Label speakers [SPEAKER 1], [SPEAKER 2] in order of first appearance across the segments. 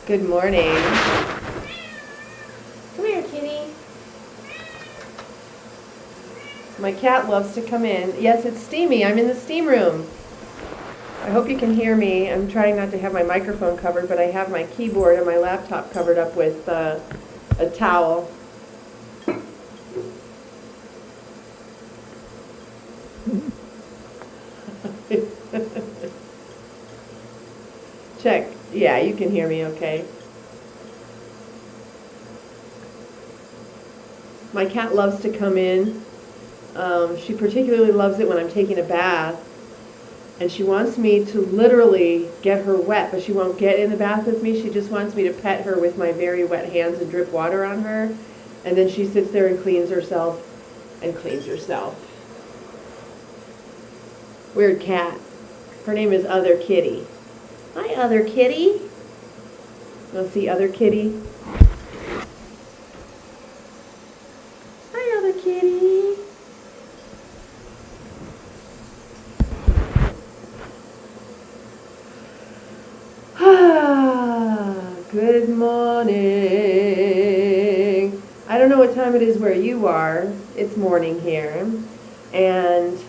[SPEAKER 1] Good morning. Come here, kitty. My cat loves to come in. Yes, it's steamy. I'm in the steam room. I hope you can hear me. I'm trying not to have my microphone covered, but I have my keyboard and my laptop covered up with a towel. Check. Yeah, you can hear me okay. My cat loves to come in. She particularly loves it when I'm taking a bath. And she wants me to literally get her wet, but she won't get in the bath with me. She just wants me to pet her with my very wet hands and drip water on her. And then she sits there and cleans herself and cleans herself. Weird cat. Her name is Other Kitty. Hi, Other Kitty. Want to see Other Kitty? Hi, Other Kitty. Good morning. I don't know what time it is where you are. It's morning here. And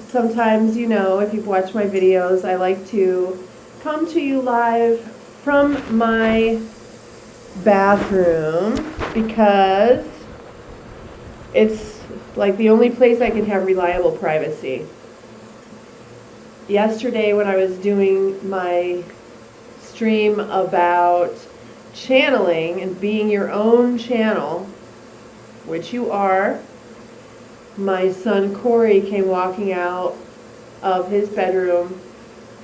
[SPEAKER 1] sometimes, if you've watched my videos, I like to come to you live from my bathroom because it's like the only place I can have reliable privacy. Yesterday when I was doing my stream about channeling and being your own channel, which you are, my son Corey came walking out of his bedroom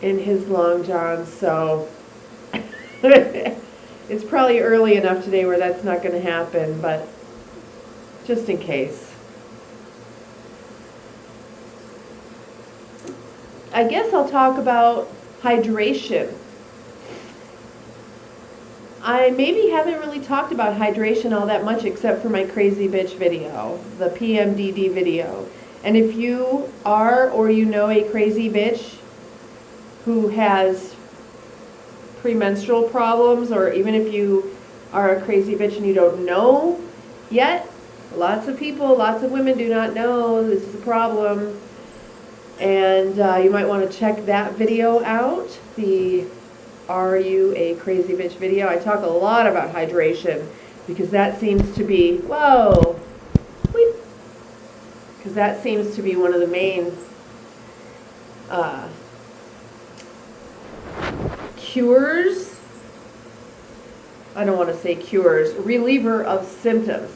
[SPEAKER 1] in his long johns, so it's probably early enough today where that's not going to happen, but just in case. I guess I'll talk about hydration. I maybe haven't really talked about hydration all that much except for my crazy bitch video, the PMDD video. And if you are or you know a crazy bitch who has premenstrual problems, or even if you are a crazy bitch and you don't know yet, lots of people, lots of women do not know this is a problem. And you might want to check that video out, the Are You a Crazy Bitch video. I talk a lot about hydration because that seems to be, because that seems to be one of the main cures, I don't want to say cures, reliever of symptoms.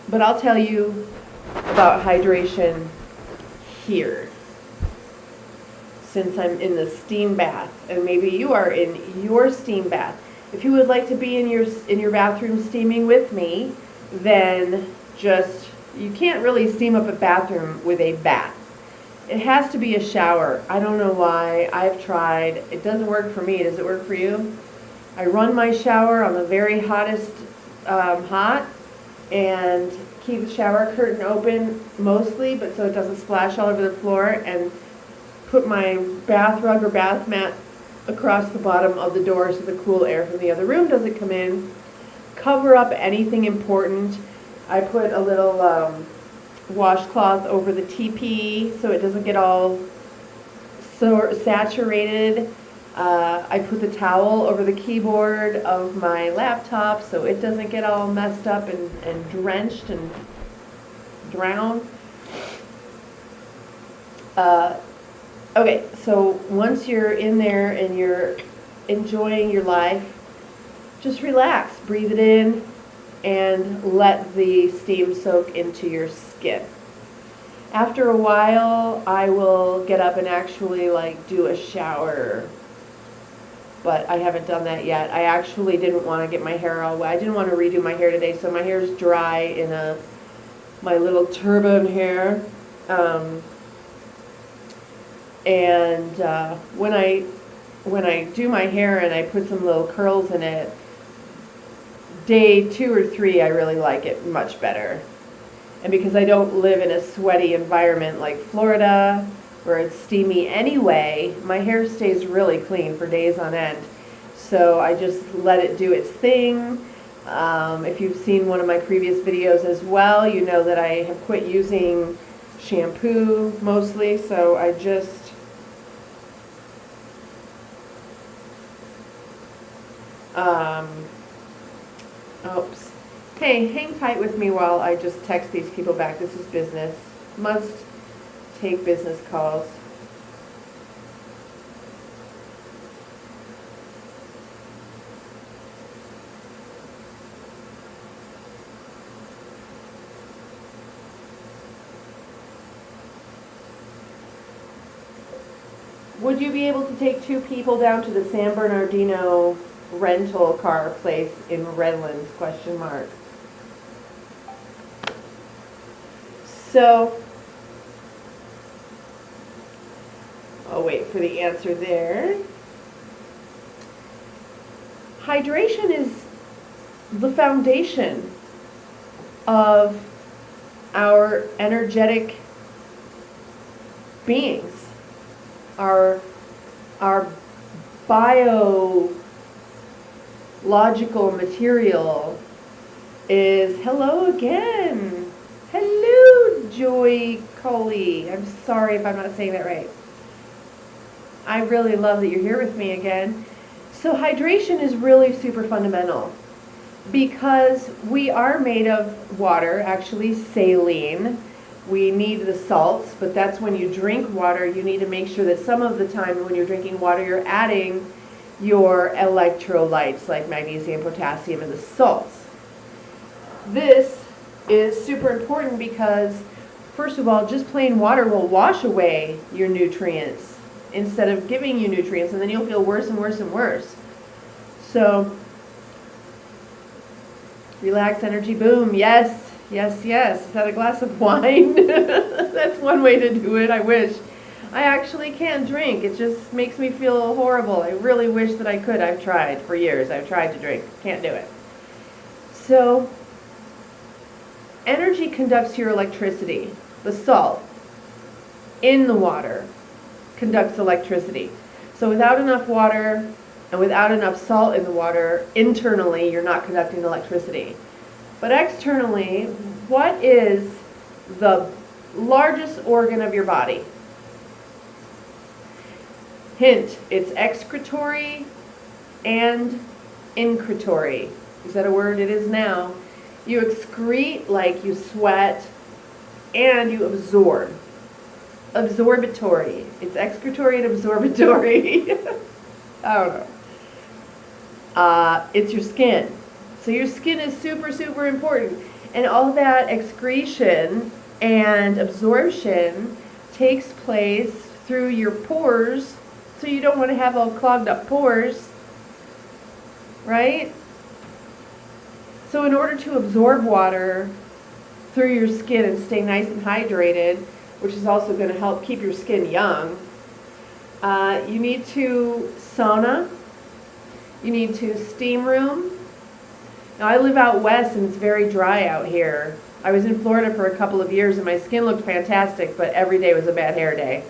[SPEAKER 1] But I'll tell you about hydration here, since I'm in the steam bath, and maybe you are in your steam bath. If you would like to be in your bathroom steaming with me, then you can't really steam up a bathroom with a bath. It has to be a shower. I don't know why. I've tried. It doesn't work for me. Does it work for you? I run my shower on the very hottest hot, and keep the shower curtain open mostly, but so it doesn't splash all over the floor, and put my bath rug or bath mat across the bottom of the door so the cool air from the other room doesn't come in. Cover up anything important. I put a little washcloth over the teepee so it doesn't get all so saturated. I put the towel over the keyboard of my laptop so it doesn't get all messed up and drenched and drowned. Okay, so once you're in there and you're enjoying your life, just relax, breathe it in, and let the steam soak into your skin. After a while, I will get up and actually do a shower. But I haven't done that yet. I actually didn't want to get my hair all wet. I didn't want to redo my hair today, so my hair's dry in my little turban hair. When I do my hair and I put some little curls in it, day 2 or 3, I really like it much better. And because I don't live in a sweaty environment like Florida, where it's steamy anyway, my hair stays really clean for days on end. So I just let it do its thing. If you've seen one of my previous videos as well, you know that I have quit using shampoo mostly, so I just oops. Hey, hang tight with me while I just text these people back. This is business. Must take business calls. Would you be able to take 2 people down to the San Bernardino rental car place in Redlands? Question mark. So, I'll wait for the answer there. Hydration is the foundation of our energetic beings. Our biological material is, hello again. Hello, Joy Coley. I'm sorry if I'm not saying that right. I really love that you're here with me again. So hydration is really super fundamental because we are made of water, actually saline. We need the salts, but that's when you drink water, you need to make sure that some of the time when you're drinking water, you're adding your electrolytes like magnesium, potassium, and the salts. This is super important because, first of all, just plain water will wash away your nutrients instead of giving you nutrients, and then you'll feel worse and worse and worse. So, relax, energy, boom, yes. Yes, yes. Is that a glass of wine? That's one way to do it, I wish. I actually can't drink. It just makes me feel horrible. I really wish that I could. I've tried for years. I've tried to drink. Can't do it. So, energy conducts your electricity. The salt in the water conducts electricity. So without enough water and without enough salt in the water, internally you're not conducting electricity. But externally, what is the largest organ of your body? Hint, it's excretory and incretory. Is that a word? It is now. You excrete like you sweat, and you absorb. Absorbatory. It's excretory and absorbatory. I don't know. It's your skin. So your skin is super, super important. And all that excretion and absorption takes place through your pores. So you don't want to have all clogged up pores, right? So in order to absorb water through your skin and stay nice and hydrated, which is also going to help keep your skin young, you need to sauna, you need to steam room. Now I live out west and it's very dry out here. I was in Florida for a couple of years and my skin looked fantastic, but every day was a bad hair day.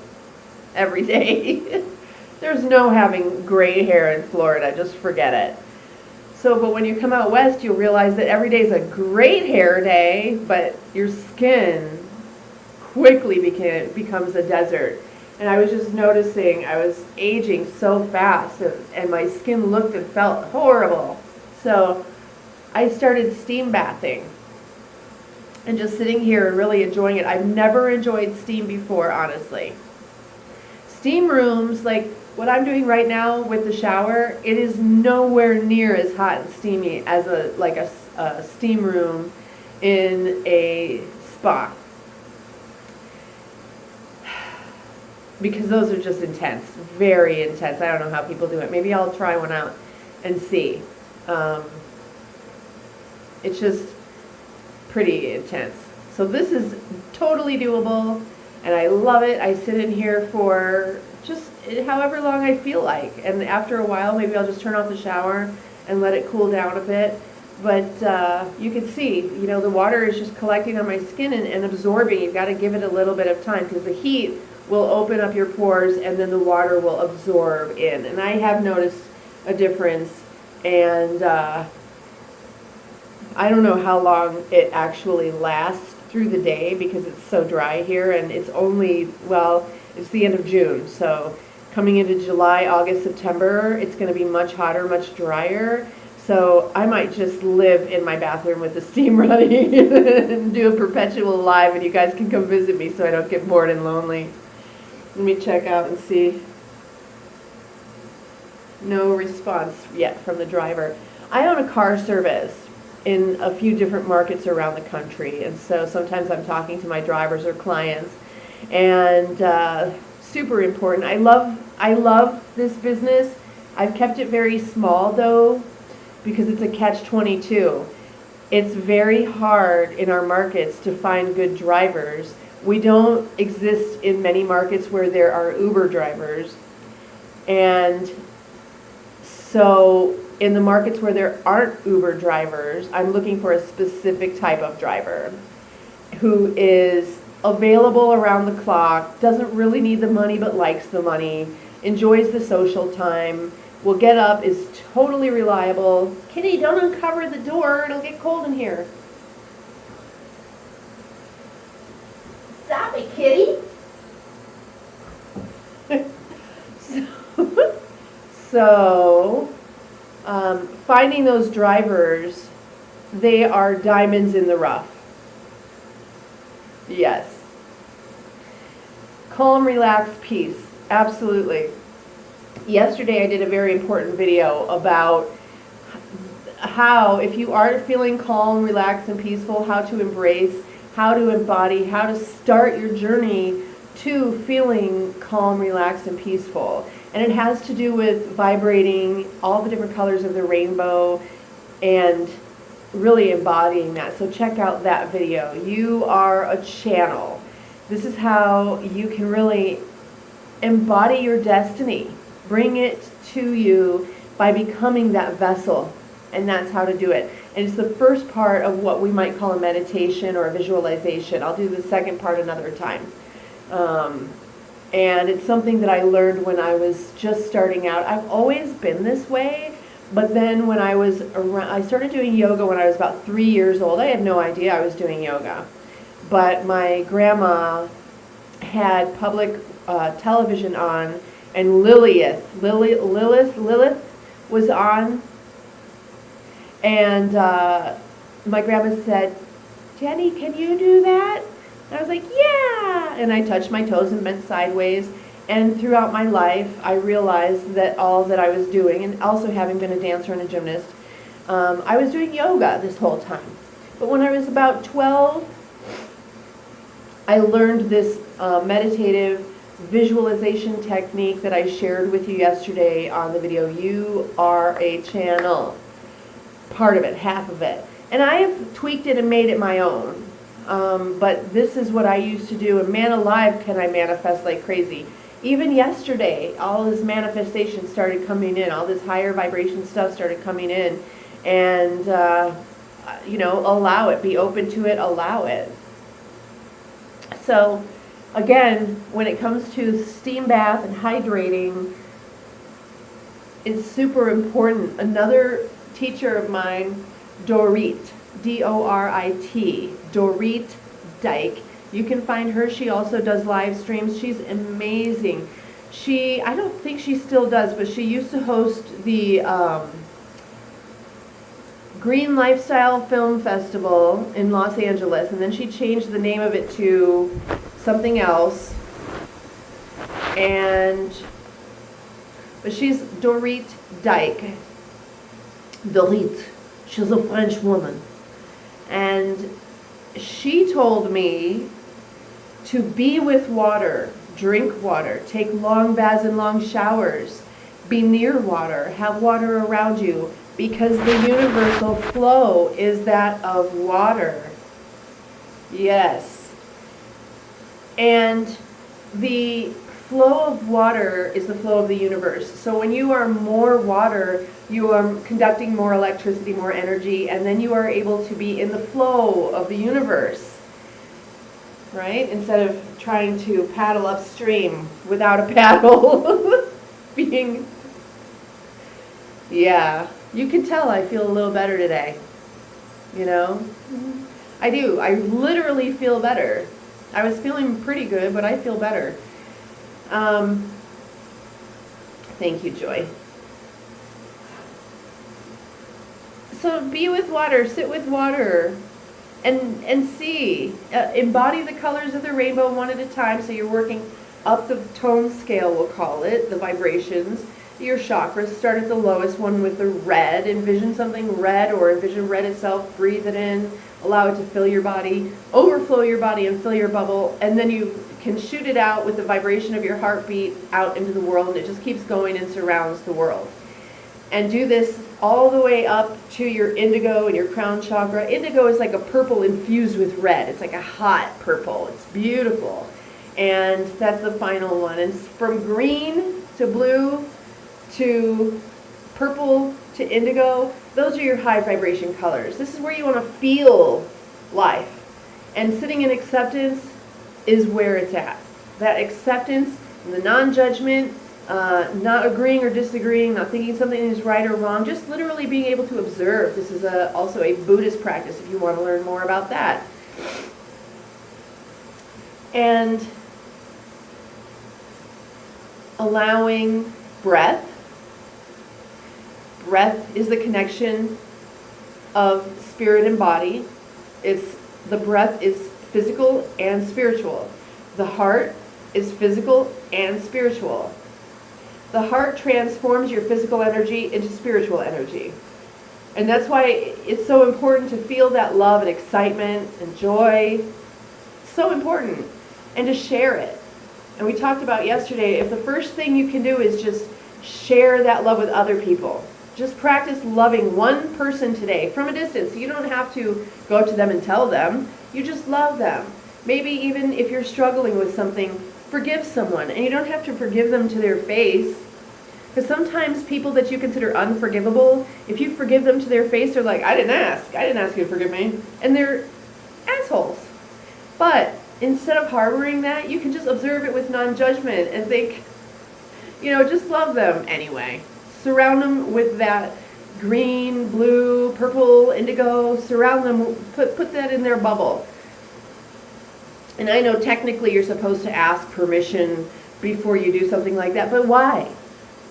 [SPEAKER 1] Every day. There's no having gray hair in Florida, just forget it. So, but when you come out west, you'll realize that every day is a great hair day, but your skin quickly becomes a desert. And I was just noticing I was aging so fast and my skin looked and felt horrible. So I started steam bathing and just sitting here and really enjoying it. I've never enjoyed steam before, honestly. Steam rooms, like what I'm doing right now with the shower, it is nowhere near as hot and steamy as a steam room in a spa. Because those are just intense, very intense. I don't know how people do it. Maybe I'll try one out and see. It's just pretty intense. So this is totally doable, and I love it. I sit in here for just however long I feel like, and after a while, maybe I'll just turn off the shower and let it cool down a bit. But you can see, you know, the water is just collecting on my skin and absorbing. You've got to give it a little bit of time because the heat will open up your pores, and then the water will absorb in. And I have noticed a difference, and I don't know how long it actually lasts through the day because it's so dry here, and it's only, well, it's the end of June, so coming into July, August, September, it's going to be much hotter, much drier. So I might just live in my bathroom with the steam running and do a perpetual live, and you guys can come visit me so I don't get bored and lonely. Let me check out and see. No response yet from the driver. I own a car service in a few different markets around the country, and so sometimes I'm talking to my drivers or clients, and super important. I love this business. I've kept it very small though, because it's a catch-22. It's very hard in our markets to find good drivers. We don't exist in many markets where there are Uber drivers, and so in the markets where there aren't Uber drivers, I'm looking for a specific type of driver who is available around the clock, doesn't really need the money but likes the money, enjoys the social time, will get up, is totally reliable. Kitty, don't uncover the door, it'll get cold in here. Stop it, Kitty. So finding those drivers, they are diamonds in the rough. Yes. Calm, relax, peace. Absolutely. Yesterday I did a very important video about how, if you are feeling calm, relaxed, and peaceful, how to embrace, how to embody, how to start your journey to feeling calm, relaxed, and peaceful. And it has to do with vibrating all the different colors of the rainbow and really embodying that. So check out that video. You are a channel. This is how you can really embody your destiny. Bring it to you by becoming that vessel. And that's how to do it. And it's the first part of what we might call a meditation or a visualization. I'll do the second part another time. And it's something that I learned when I was just starting out. I've always been this way, but then when I was around, I started doing yoga when I was about 3 years old. I had no idea I was doing yoga. But my grandma had public television on, and Lilith was on, and my grandma said, "Jenny, can you do that?" And I was like, "Yeah!" And I touched my toes and bent sideways. And throughout my life, I realized that all that I was doing, and also having been a dancer and a gymnast, I was doing yoga this whole time. But when I was about 12, I learned this meditative visualization technique that I shared with you yesterday on the video. You are a channel. Part of it, half of it. And I have tweaked it and made it my own. But this is what I used to do, and man alive can I manifest like crazy. Even yesterday, all this manifestation started coming in, all this higher vibration stuff started coming in, and allow it, be open to it, allow it. So again, when it comes to steam bath and hydrating, it's super important. Another teacher of mine, Dorit, D-O-R-I-T, Dorit Dyke. You can find her. She also does live streams. She's amazing. I don't think she still does, but she used to host the Green Lifestyle Film Festival in Los Angeles, and then she changed the name of it to something else. But she's Dorit Dyke. Dorit. She's a French woman. And she told me to be with water, drink water, take long baths and long showers, be near water, have water around you, because the universal flow is that of water. Yes. And the flow of water is the flow of the universe. So when you are more water, you are conducting more electricity, more energy, and then you are able to be in the flow of the universe. right? Instead of trying to paddle upstream without a paddle. Being, yeah, you can tell I feel a little better today, you know? I do. I literally feel better. I was feeling pretty good, but I feel better. Thank you, Joy. So be with water, sit with water, and see. Embody the colors of the rainbow one at a time, so you're working up the tone scale, we'll call it, the vibrations. Your chakras, start at the lowest one with the red. Envision something red, or envision red itself. Breathe it in. Allow it to fill your body, overflow your body and fill your bubble. And then you can shoot it out with the vibration of your heartbeat out into the world. And it just keeps going and surrounds the world. And do this all the way up to your indigo and your crown chakra. Indigo is like a purple infused with red. It's like a hot purple. It's beautiful. And that's the final one. And from green to blue to purple to indigo, those are your high vibration colors. This is where you want to feel life. And sitting in acceptance is where it's at. That acceptance, and the non-judgment, not agreeing or disagreeing, not thinking something is right or wrong, just literally being able to observe. This is also a Buddhist practice if you want to learn more about that. And allowing breath. Breath is the connection of spirit and body. The breath is physical and spiritual. The heart is physical and spiritual. The heart transforms your physical energy into spiritual energy. And that's why it's so important to feel that love and excitement and joy. It's so important. And to share it. And we talked about yesterday, if the first thing you can do is just share that love with other people. Just practice loving one person today from a distance. You don't have to go up to them and tell them. You just love them. Maybe even if you're struggling with something, forgive someone. And you don't have to forgive them to their face. Because sometimes people that you consider unforgivable, if you forgive them to their face, they're like, I didn't ask you to forgive me. And they're assholes. But instead of harboring that, you can just observe it with non-judgment and think, just love them anyway. Surround them with that green, blue, purple, indigo. Surround them, put that in their bubble. And I know technically you're supposed to ask permission before you do something like that, but why?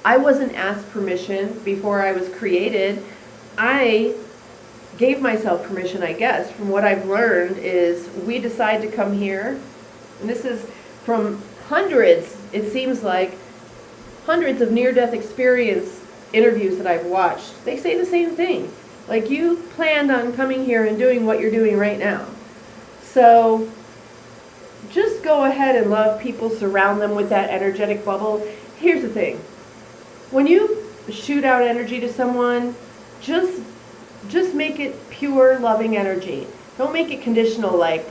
[SPEAKER 1] I wasn't asked permission before I was created. I gave myself permission, I guess. From what I've learned is we decide to come here, and this is from hundreds, it seems like, hundreds of near-death experience interviews that I've watched. They say the same thing. Like, you planned on coming here and doing what you're doing right now. So just go ahead and love people, surround them with that energetic bubble. Here's the thing. When you shoot out energy to someone, just make it pure, loving energy. Don't make it conditional, like,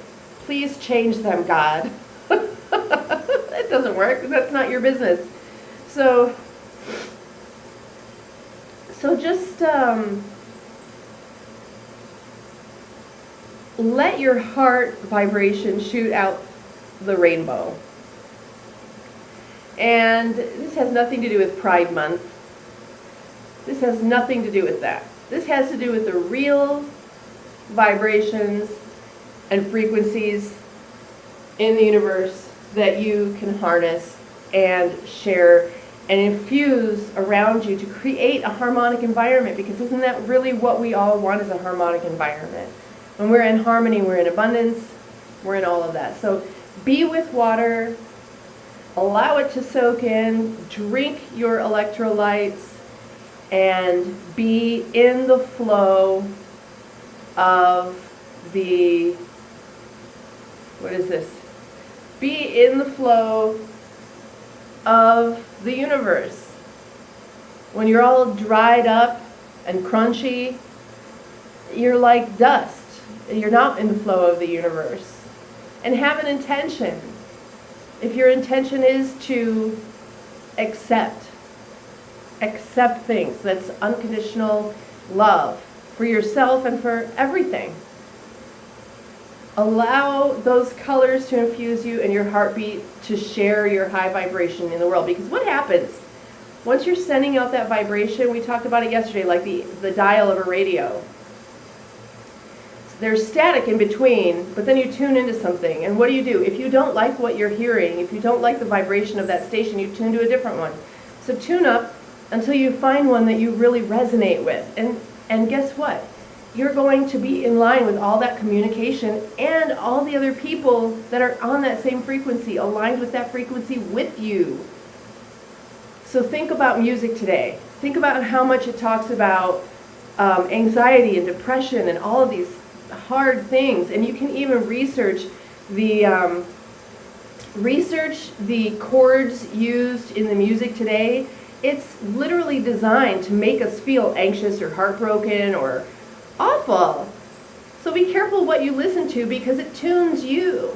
[SPEAKER 1] please change them, God. That doesn't work. That's not your business. So just let your heart vibration shoot out the rainbow. And this has nothing to do with Pride Month. This has nothing to do with that. This has to do with the real vibrations and frequencies in the universe that you can harness and share and infuse around you to create a harmonic environment, because isn't that really what we all want, is a harmonic environment? When we're in harmony, we're in abundance, we're in all of that. So be with water, allow it to soak in, drink your electrolytes, and be in the flow of the, Be in the flow of the universe. When you're all dried up and crunchy, you're like dust. You're not in the flow of the universe. And have an intention. If your intention is to accept things, that's unconditional love for yourself and for everything. Allow those colors to infuse you and your heartbeat to share your high vibration in the world. Because what happens? Once you're sending out that vibration, we talked about it yesterday, like the dial of a radio. There's static in between, but then you tune into something. And what do? If you don't like what you're hearing, if you don't like the vibration of that station, you tune to a different one. So tune up until you find one that you really resonate with. And guess what? You're going to be in line with all that communication and all the other people that are on that same frequency, aligned with that frequency with you. So think about music today. Think about how much it talks about anxiety and depression and all of these hard things. And you can even research the chords used in the music today. It's literally designed to make us feel anxious or heartbroken or awful. So be careful what you listen to, because it tunes you.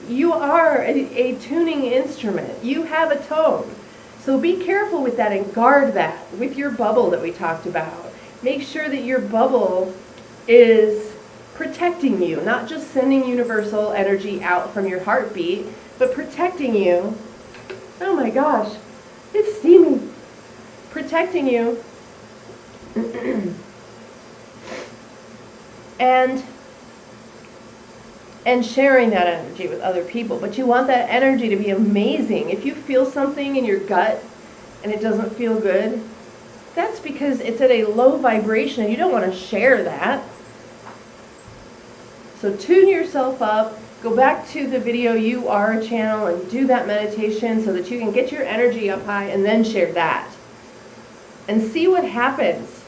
[SPEAKER 1] You are a tuning instrument. You have a tone. So be careful with that and guard that with your bubble that we talked about. Make sure that your bubble is protecting you, not just sending universal energy out from your heartbeat, but protecting you. Oh my gosh, it's steamy. Protecting you. and sharing that energy with other people. But you want that energy to be amazing. If you feel something in your gut and it doesn't feel good, that's because it's at a low vibration and you don't want to share that. So tune yourself up, go back to the video You Are channel and do that meditation so that you can get your energy up high and then share that. And see what happens.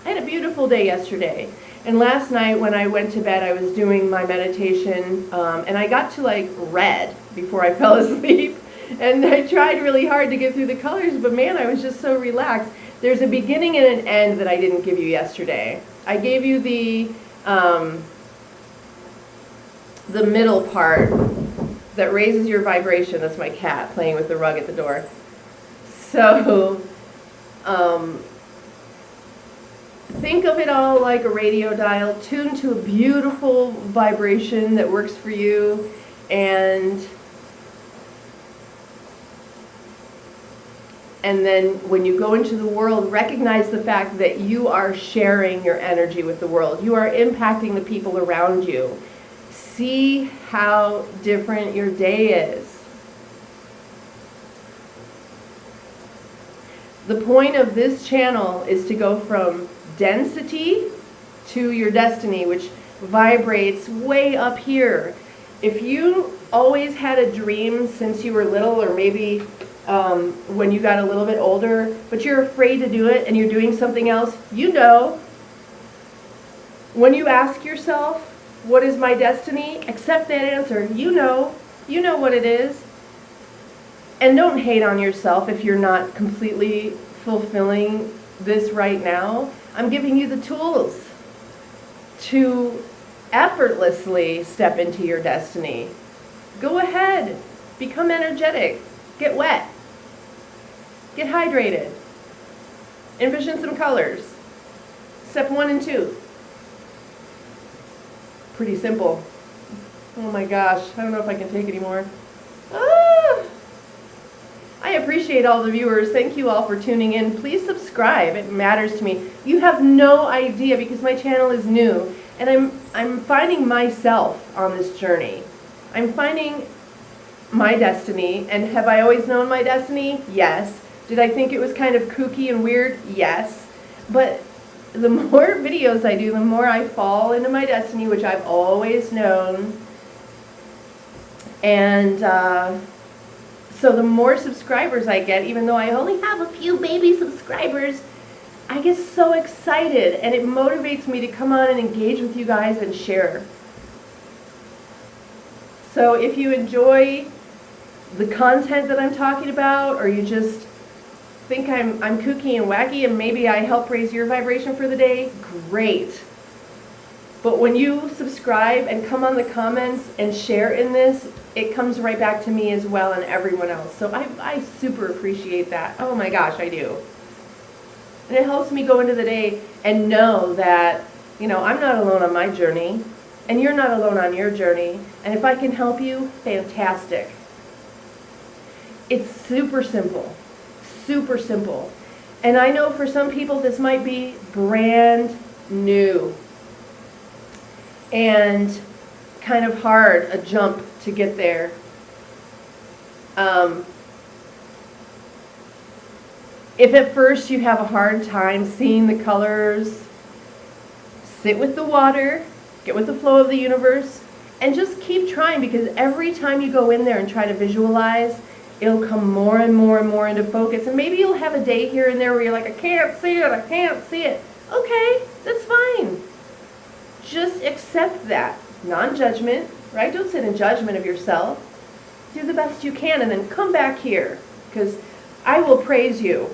[SPEAKER 1] I had a beautiful day yesterday. And last night when I went to bed, I was doing my meditation, and I got to like red before I fell asleep. And I tried really hard to get through the colors, but man, I was just so relaxed. There's a beginning and an end that I didn't give you yesterday. I gave you the middle part that raises your vibration. That's my cat playing with the rug at the door. So, think of it all like a radio dial, tuned to a beautiful vibration that works for you, and then when you go into the world, recognize the fact that you are sharing your energy with the world. You are impacting the people around you. See how different your day is. The point of this channel is to go from density to your destiny, which vibrates way up here. If you always had a dream since you were little, or maybe when you got a little bit older, but you're afraid to do it and you're doing something else, you know. When you ask yourself, what is my destiny? Accept that answer. You know what it is. And don't hate on yourself if you're not completely fulfilling this right now. I'm giving you the tools to effortlessly step into your destiny. Go ahead. Become energetic. Get wet. Get hydrated. Envision some colors. Step 1 and 2. Pretty simple. Oh my gosh, I don't know if I can take anymore. I appreciate all the viewers. Thank you all for tuning in. Please subscribe. It matters to me. You have no idea, because my channel is new and I'm finding myself on this journey. I'm finding my destiny. And have I always known my destiny? Yes. Did I think it was kind of kooky and weird? Yes. But the more videos I do, the more I fall into my destiny, which I've always known. And so the more subscribers I get, even though I only have a few baby subscribers, I get so excited, and it motivates me to come on and engage with you guys and share. So if you enjoy the content that I'm talking about, or you just think I'm kooky and wacky and maybe I help raise your vibration for the day, great. But when you subscribe and come on the comments and share in this, it comes right back to me as well and everyone else. So I super appreciate that. Oh my gosh, I do. And it helps me go into the day and know that, I'm not alone on my journey. And you're not alone on your journey. And if I can help you, fantastic. It's super simple. Super simple. And I know for some people this might be brand new and kind of hard, a jump to get there. If at first you have a hard time seeing the colors, sit with the water, get with the flow of the universe, and just keep trying, because every time you go in there and try to visualize, it'll come more and more and more into focus. And maybe you'll have a day here and there where you're like, I can't see it, I can't see it. Okay, that's fine. Just accept that. Non-judgment, right? Don't sit in judgment of yourself. Do the best you can, and then come back here, because I will praise you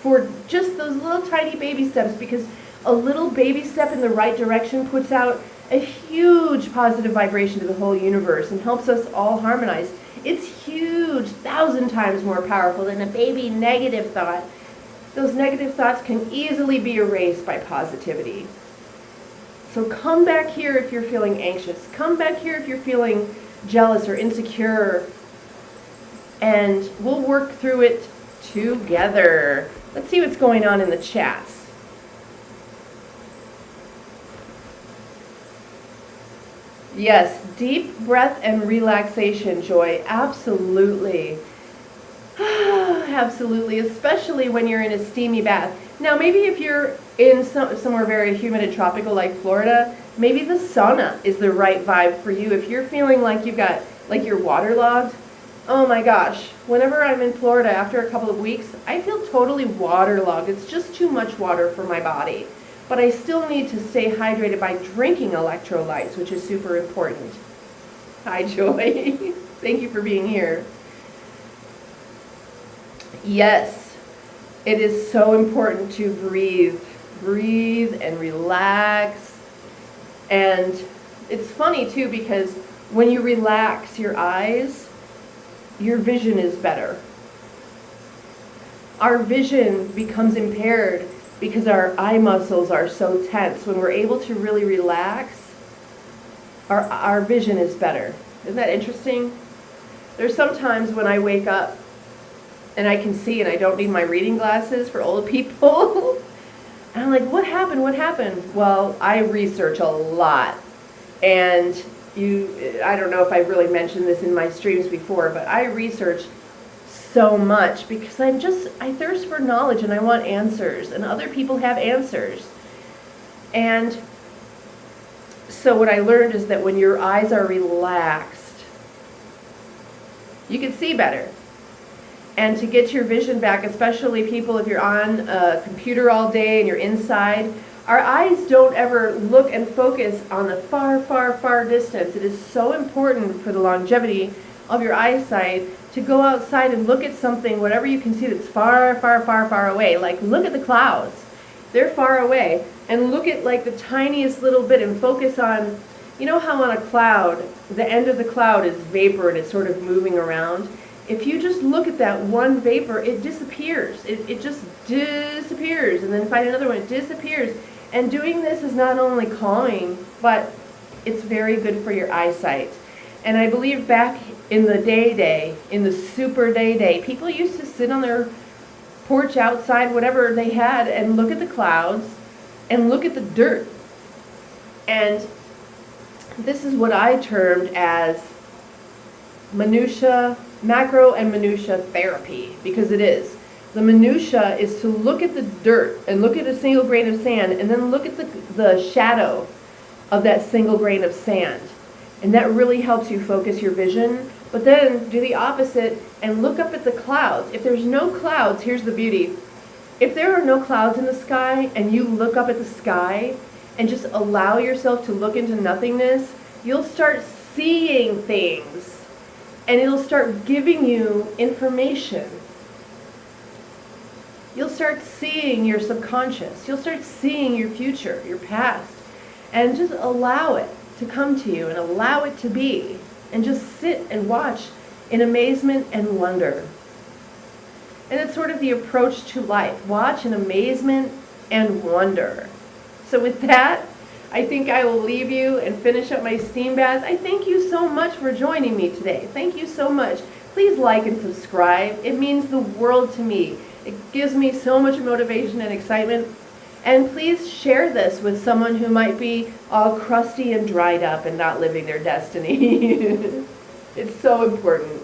[SPEAKER 1] for just those little tiny baby steps, because a little baby step in the right direction puts out a huge positive vibration to the whole universe and helps us all harmonize. It's huge, 1,000 times more powerful than a baby negative thought. Those negative thoughts can easily be erased by positivity. So come back here if you're feeling anxious. Come back here if you're feeling jealous or insecure. And we'll work through it together. Let's see what's going on in the chats. Yes, deep breath and relaxation, Joy. Absolutely. Absolutely, especially when you're in a steamy bath. Now, maybe if you're in somewhere very humid and tropical like Florida, maybe the sauna is the right vibe for you. If you're feeling like you're waterlogged, oh my gosh, whenever I'm in Florida after a couple of weeks, I feel totally waterlogged. It's just too much water for my body. But I still need to stay hydrated by drinking electrolytes, which is super important. Hi, Joy. Thank you for being here. Yes, it is so important to breathe. Breathe and relax. And it's funny, too, because when you relax your eyes, your vision is better. Our vision becomes impaired because our eye muscles are so tense. When we're able to really relax, our vision is better. Isn't that interesting? There's sometimes when I wake up and I can see and I don't need my reading glasses for old people. And I'm like, what happened? What happened? Well, I research a lot. And I don't know if I've really mentioned this in my streams before, but I research so much because I thirst for knowledge and I want answers, and other people have answers. And so what I learned is that when your eyes are relaxed, you can see better. And to get your vision back, especially people, if you're on a computer all day and you're inside, our eyes don't ever look and focus on the far, far, far distance. It is so important for the longevity of your eyesight to go outside and look at something, whatever you can see that's far, far, far, far away. Like, look at the clouds. They're far away. And look at like the tiniest little bit and focus on, you know how on a cloud, the end of the cloud is vapor and it's sort of moving around? If you just look at that one vapor, it disappears. It just disappears. And then find another one, it disappears. And doing this is not only calming, but it's very good for your eyesight. And I believe back in the day, in the super day, people used to sit on their porch outside, whatever they had, and look at the clouds and look at the dirt. And this is what I termed as macro and minutia therapy, because it is. The minutia is to look at the dirt and look at a single grain of sand and then look at the shadow of that single grain of sand. And that really helps you focus your vision. But then do the opposite and look up at the clouds. If there's no clouds, here's the beauty. If there are no clouds in the sky and you look up at the sky and just allow yourself to look into nothingness, you'll start seeing things. And it'll start giving you information. You'll start seeing your subconscious. You'll start seeing your future, your past. And just allow it to come to you and allow it to be. And just sit and watch in amazement and wonder. And it's sort of the approach to life. Watch in amazement and wonder. So with that, I think I will leave you and finish up my steam bath. I thank you so much for joining me today. Thank you so much. Please like and subscribe. It means the world to me. It gives me so much motivation and excitement. And please share this with someone who might be all crusty and dried up and not living their destiny. It's so important.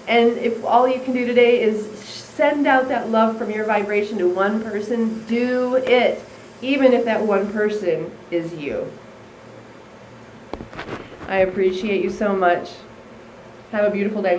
[SPEAKER 1] And if all you can do today is send out that love from your vibration to one person, do it, even if that one person is you. I appreciate you so much. Have a beautiful day.